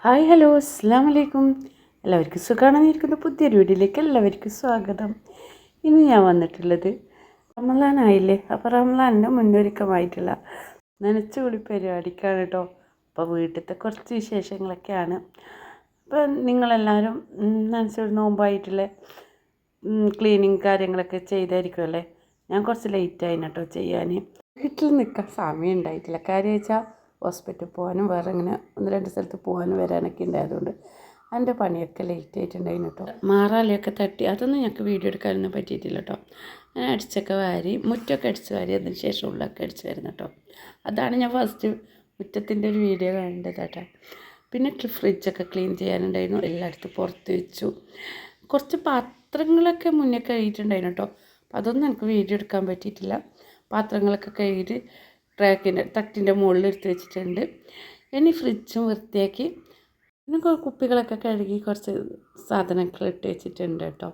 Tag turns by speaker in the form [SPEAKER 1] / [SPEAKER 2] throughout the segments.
[SPEAKER 1] Hi hello അസ്സാം വലൈക്കും. എല്ലാവർക്കും സുഖമാണെന്നിരിക്കുന്ന പുതിയൊരു വീഡിയോയിലേക്ക് എല്ലാവർക്കും സ്വാഗതം. ഇന്ന് ഞാൻ വന്നിട്ടുള്ളത് റമളാനായില്ലേ, അപ്പോൾ റമളാനിൻ്റെ മുന്നൊരുക്കമായിട്ടുള്ള നനച്ചുകുളി പരിപാടിക്കാണ് കേട്ടോ. അപ്പോൾ വീട്ടിലത്തെ കുറച്ച് വിശേഷങ്ങളൊക്കെയാണ്. അപ്പോൾ നിങ്ങളെല്ലാവരും നനച്ചുകുളി നോമ്പായിട്ടുള്ള ക്ലീനിങ് കാര്യങ്ങളൊക്കെ ചെയ്തായിരിക്കുമല്ലേ. ഞാൻ കുറച്ച് ലേറ്റായിന് കേട്ടോ ചെയ്യാൻ. വീട്ടിൽ നിൽക്കാൻ സമയം ഉണ്ടായിട്ടില്ല. കാര്യം വെച്ചാൽ ഹോസ്പിറ്റലിൽ പോകാനും വേറെ ഇങ്ങനെ 1-2 സ്ഥലത്ത് പോകാനും വരാനൊക്കെ ഉണ്ടായതുകൊണ്ട് അതിൻ്റെ പണിയൊക്കെ ലേറ്റ് ആയിട്ടുണ്ടായിരുന്നു കേട്ടോ. മാറാലയൊക്കെ തട്ടി അതൊന്നും ഞങ്ങൾക്ക് വീഡിയോ എടുക്കാനൊന്നും പറ്റിയിട്ടില്ല കേട്ടോ. ഞാൻ അടിച്ചൊക്കെ വാരി, മുറ്റമൊക്കെ അടിച്ച് വാരി, അതിന് ശേഷം ഉള്ളൊക്കെ അടിച്ച് വരുന്നു കേട്ടോ. അതാണ് ഞാൻ ഫസ്റ്റ് മുറ്റത്തിൻ്റെ ഒരു വീഡിയോ കണ്ടത് കേട്ടോ. പിന്നെ ഫ്രിഡ്ജൊക്കെ ക്ലീൻ ചെയ്യാനുണ്ടായിരുന്നു, എല്ലായിടത്തും പുറത്ത് വെച്ചു. കുറച്ച് പാത്രങ്ങളൊക്കെ മുന്നേ കഴുകിയിട്ടുണ്ടായിരുന്നു കേട്ടോ. അപ്പോൾ അതൊന്നും എനിക്ക് വീഡിയോ എടുക്കാൻ പറ്റിയിട്ടില്ല. പാത്രങ്ങളൊക്കെ കഴുകിയിട്ട് തട്ടിൻ്റെ മുകളിൽ എടുത്ത് വെച്ചിട്ടുണ്ട്. ഇനി ഫ്രിഡ്ജും വൃത്തിയാക്കി പിന്നെ കുപ്പികളൊക്കെ കഴുകി കുറച്ച് സാധനങ്ങൾ ഇട്ട് വെച്ചിട്ടുണ്ട് കേട്ടോ.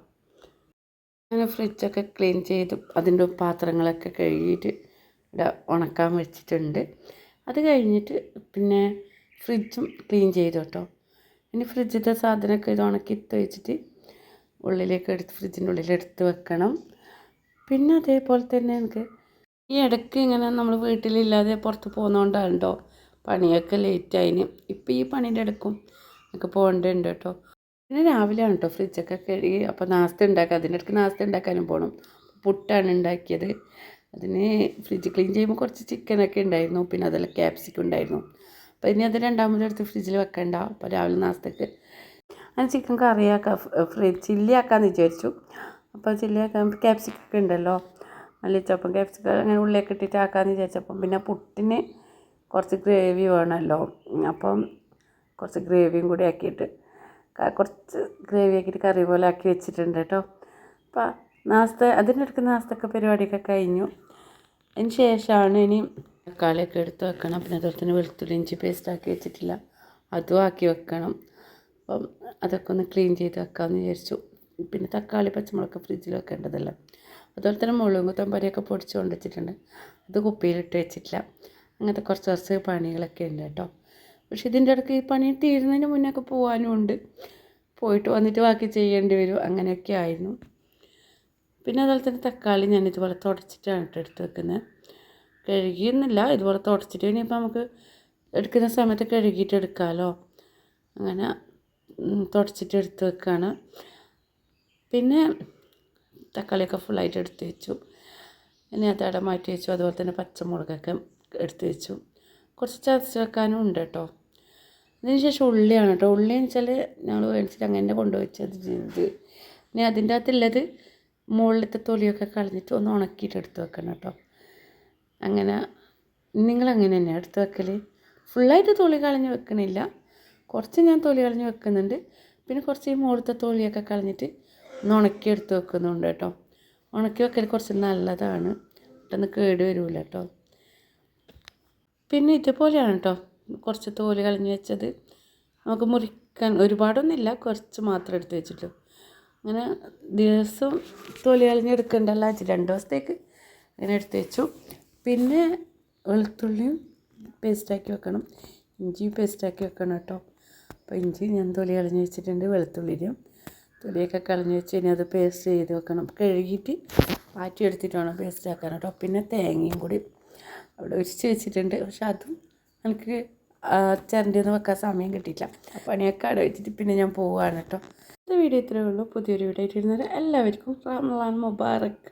[SPEAKER 1] അങ്ങനെ ഫ്രിഡ്ജൊക്കെ ക്ലീൻ ചെയ്ത് അതിൻ്റെ പാത്രങ്ങളൊക്കെ കഴുകിയിട്ട് ഇവിടെ ഉണക്കാൻ വെച്ചിട്ടുണ്ട്. അത് കഴിഞ്ഞിട്ട് പിന്നെ ഫ്രിഡ്ജും ക്ലീൻ ചെയ്തു കേട്ടോ. ഇനി ഫ്രിഡ്ജിൻ്റെ സാധനമൊക്കെ ഇത് ഉണക്കി വെച്ചിട്ട് ഫ്രിഡ്ജിൻ്റെ ഉള്ളിൽ എടുത്ത് വെക്കണം. പിന്നെ അതേപോലെ തന്നെ എനിക്ക് ഈ ഇടയ്ക്ക് ഇങ്ങനെ നമ്മൾ വീട്ടിലില്ലാതെ പുറത്ത് പോകുന്നതുകൊണ്ടാണ് കേട്ടോ പണിയൊക്കെ ലേറ്റായിന്. ഇപ്പം ഈ പണീൻ്റെ ഇടയ്ക്കും എനിക്ക് പോകേണ്ടതുണ്ട് കേട്ടോ. പിന്നെ രാവിലെയാണ് കേട്ടോ ഫ്രിഡ്ജൊക്കെ കഴുകി. അപ്പോൾ നാസ്ത ഉണ്ടാക്കുക, അതിൻ്റെ ഇടയ്ക്ക് നാസ്ത ഉണ്ടാക്കാനും പോകണം. പുട്ടാണ് ഉണ്ടാക്കിയത്. അതിന് ഫ്രിഡ്ജ് ക്ലീൻ ചെയ്യുമ്പോൾ കുറച്ച് ചിക്കനൊക്കെ ഉണ്ടായിരുന്നു, പിന്നെ അതെല്ലാം ക്യാപ്സിക്കം ഉണ്ടായിരുന്നു. അപ്പോൾ ഇനി അത് രണ്ടാമതെടുത്ത് ഫ്രിഡ്ജിൽ വെക്കണ്ട. അപ്പോൾ രാവിലെ നാസ്തക്ക് ഞാൻ ചിക്കൻ കറിയാക്കാം, ചില്ലി ആക്കാമെന്ന് വിചാരിച്ചു. അപ്പോൾ ചില്ലി ആക്കാൻ ക്യാപ്സിക്കൊക്കെ ഉണ്ടല്ലോ, മല്ലിച്ചപ്പം ക്യാപ്സിക്കം അങ്ങനെ ഉള്ളിയൊക്കെ ഇട്ടിട്ട് ആക്കാമെന്ന് വിചാരിച്ചപ്പം പിന്നെ പുട്ടിന് കുറച്ച് ഗ്രേവി വേണമല്ലോ. അപ്പം കുറച്ച് ഗ്രേവിയും കൂടി ആക്കിയിട്ട് കുറച്ച് ഗ്രേവി ആക്കിയിട്ട് കറി പോലെ ആക്കി വെച്ചിട്ടുണ്ട് കേട്ടോ. അപ്പം അതിൻ്റെ ഇടയ്ക്ക് നാസ്തയൊക്കെ പരിപാടിയൊക്കെ കഴിഞ്ഞു. അതിന് ശേഷമാണ് ഇനി തക്കാളിയൊക്കെ എടുത്ത് വെക്കണം. പിന്നെ അതുപോലെ തന്നെ വെളുത്തുള്ളി ഇഞ്ചി പേസ്റ്റ് ആക്കി വെച്ചിട്ടില്ല, അതും ആക്കി വെക്കണം. അപ്പം അതൊക്കെ ഒന്ന് ക്ലീൻ ചെയ്ത് വെക്കാമെന്ന് വിചാരിച്ചു. പിന്നെ തക്കാളി പച്ചമുളകൊക്കെ ഫ്രിഡ്ജിൽ വെക്കേണ്ടതല്ല. അതുപോലെ തന്നെ മുളകും കൊത്തമ്പരിയൊക്കെ പൊടിച്ച് കൊണ്ട് വെച്ചിട്ടുണ്ട്, അത് കുപ്പിയിലിട്ട് വെച്ചിട്ടില്ല. അങ്ങനത്തെ കുറച്ച് പണികളൊക്കെ ഉണ്ട് കേട്ടോ. പക്ഷേ ഇതിൻ്റെ ഇടയ്ക്ക് ഈ പണി തീരുന്നതിന് മുന്നേ പോകാനും ഉണ്ട്. പോയിട്ട് വന്നിട്ട് ബാക്കി ചെയ്യേണ്ടി വരും, അങ്ങനെയൊക്കെ ആയിരുന്നു. പിന്നെ അതുപോലെ തന്നെ തക്കാളി ഞാൻ ഇതുപോലെ തുടച്ചിട്ടാണ് എടുത്ത് വെക്കുന്നത്. കഴുകിയൊന്നുമില്ല, ഇതുപോലെ തുടച്ചിട്ട് ഇനിയിപ്പോൾ നമുക്ക് എടുക്കുന്ന സമയത്ത് കഴുകിയിട്ട് എടുക്കാമല്ലോ. അങ്ങനെ തുടച്ചിട്ട് എടുത്ത് വെക്കുകയാണ്. പിന്നെ തക്കാളിയൊക്കെ ഫുള്ളായിട്ട് എടുത്ത് വെച്ചു. ഇനി അതവിടെ മാറ്റി വെച്ചു. അതുപോലെ തന്നെ പച്ചമുളകൊക്കെ എടുത്ത് വെച്ചു. കുറച്ച് ചതച്ച് വെക്കാനും ഉണ്ട് കേട്ടോ. അതിന് ശേഷം ഉള്ളിയാണ് കേട്ടോ. ഉള്ളിയെന്ന് വെച്ചാൽ ഞങ്ങൾ മേടിച്ചിട്ട് അങ്ങനെ കൊണ്ടുവച്ചത് ഇത്. ഇനി അതിൻ്റെ അകത്തുള്ളത് മുകളിലത്തെ തൊലിയൊക്കെ കളഞ്ഞിട്ട് ഒന്ന് ഉണക്കിയിട്ട് എടുത്ത് വെക്കണം കേട്ടോ. അങ്ങനെ നിങ്ങളങ്ങനെ തന്നെയാണ് എടുത്ത് വെക്കൽ? ഫുള്ളായിട്ട് തൊലി കളഞ്ഞ് വെക്കണില്ല, കുറച്ച് ഞാൻ തൊലി കളഞ്ഞ് വെക്കുന്നുണ്ട്. പിന്നെ കുറച്ച് ഈ മുകളിലത്തെ തൊലിയൊക്കെ കളഞ്ഞിട്ട് ഒന്ന് ഉണക്കി എടുത്ത് വെക്കുന്നുണ്ട് കേട്ടോ. ഉണക്കി വെക്കൽ കുറച്ച് നല്ലതാണ്, പെട്ടെന്ന് കേട് വരില്ല കേട്ടോ. പിന്നെ ഇതുപോലെയാണ് കേട്ടോ കുറച്ച് തോല് കളഞ്ഞ് വെച്ചത്. നമുക്ക് മുറിക്കാൻ ഒരുപാടൊന്നുമില്ല, കുറച്ച് മാത്രം എടുത്ത് വെച്ചിട്ടു. അങ്ങനെ ദിവസം തോല് കളഞ്ഞ് എടുക്കണ്ടല്ലോ, 2 ദിവസത്തേക്ക് അങ്ങനെ എടുത്ത് വെച്ചു. പിന്നെ വെളുത്തുള്ളിയും പേസ്റ്റാക്കി വെക്കണം, ഇഞ്ചിയും പേസ്റ്റാക്കി വെക്കണം കേട്ടോ. അപ്പോൾ ഇഞ്ചി ഞാൻ തൊലി കളഞ്ഞ് വെച്ചിട്ടുണ്ട്, വെളുത്തുള്ളിയും തൊലിയൊക്കെ കളഞ്ഞ് വെച്ച് ഇനി അത് പേസ്റ്റ് ചെയ്ത് വെക്കണം. കഴുകിയിട്ട് മാറ്റിയെടുത്തിട്ട് വേണം പേസ്റ്റ് ആക്കാൻ കേട്ടോ. പിന്നെ തേങ്ങയും കൂടി അവിടെ ഒരിച്ച് വെച്ചിട്ടുണ്ട്, പക്ഷെ അതും എനിക്ക് ചിരണ്ടിയൊന്നും വെക്കാൻ സമയം കിട്ടിയില്ല. പണിയൊക്കെ അവിടെ വെച്ചിട്ട് പിന്നെ ഞാൻ പോവുകയാണ് കേട്ടോ. ഈ വീഡിയോ ഇത്രയേ ഉള്ളൂ. പുതിയൊരു വീഡിയോ ആയിട്ട് വരുന്നത് എല്ലാവർക്കും റമളാൻ മുബാറക്.